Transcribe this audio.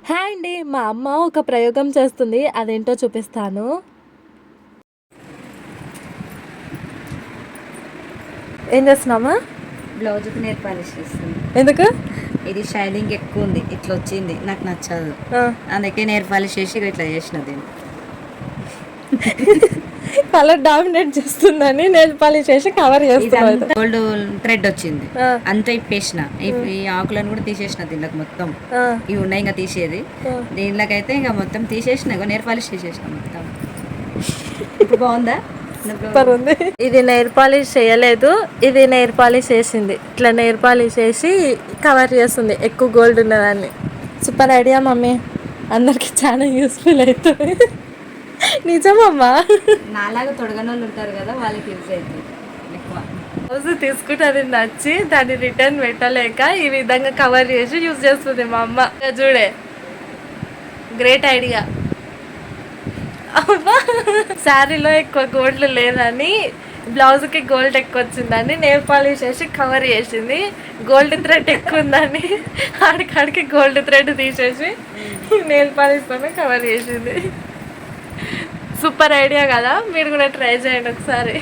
Hi అండి, మా అమ్మ ఒక ప్రయోగం చేస్తుంది, అదేంటో చూపిస్తాను. ఏం చేస్తున్నామా? బ్లౌజ్కి నేర్ పాలిష్ చేస్తుంది. ఎందుకు? ఇది షైనింగ్ ఎక్కువ ఉంది, ఇట్లా వచ్చింది, నాకు నచ్చదు. అందుకే నేర్ పాలిష్ చేసి ఇట్లా చేసినది. కలర్ డామినేట్ చేస్తుందని నేను పాలిష్ చేసి కవర్ చేస్తాను. గోల్డ్ థ్రెడ్ వచ్చింది, అంతా ఇప్పేసిన. ఈ ఆకులను కూడా తీసేసిన దీనికి మొత్తం. ఇవి ఉన్నాయి ఇంకా తీసేది. దీనిలోకైతే ఇంకా మొత్తం తీసేసిన, నేర్ పాలిష్ చేసేసిన మొత్తం. ఇప్పుడు బాగుందా? సూపర్ ఉంది. ఇది నెయిల్ పాలిష్ చేయలేదు, ఇది నెయిల్ పాలిష్ చేసింది. ఇట్లా నెయిల్ పాలిష్ చేసి కవర్ చేస్తుంది ఎక్కువ గోల్డ్ ఉన్నదాన్ని. సూపర్ ఐడియా మమ్మీ, అందరికి చాలా యూస్ఫుల్ అవుతుంది. నిజమమ్మా, నాలాగా తొడగని వాళ్ళు ఉంటారు కదా, వాళ్ళకి యూజ్ అవుతుంది ఎక్కువ. రోజు తీసుకుంటే అది నచ్చి దాన్ని రిటర్న్ పెట్టలేక ఈ విధంగా కవర్ చేసి యూజ్ చేస్తుంది మా అమ్మ. చూడే, గ్రేట్ ఐడియా. అమ్మా, శారీలో ఎక్కువ గోల్డ్ లేదని, బ్లౌజ్కి గోల్డ్ ఎక్కువ వచ్చిందని నెయిల్ పాలిష్ చేసి కవర్ చేసింది. గోల్డ్ థ్రెడ్ ఎక్కువ ఉందని ఆడికాడికి గోల్డ్ థ్రెడ్ తీసేసి నెయిల్ పాలిష్తోనే కవర్ చేసింది. సూపర్ ఐడియా కదా, మీరు కూడా ట్రై చేయండి ఒకసారి.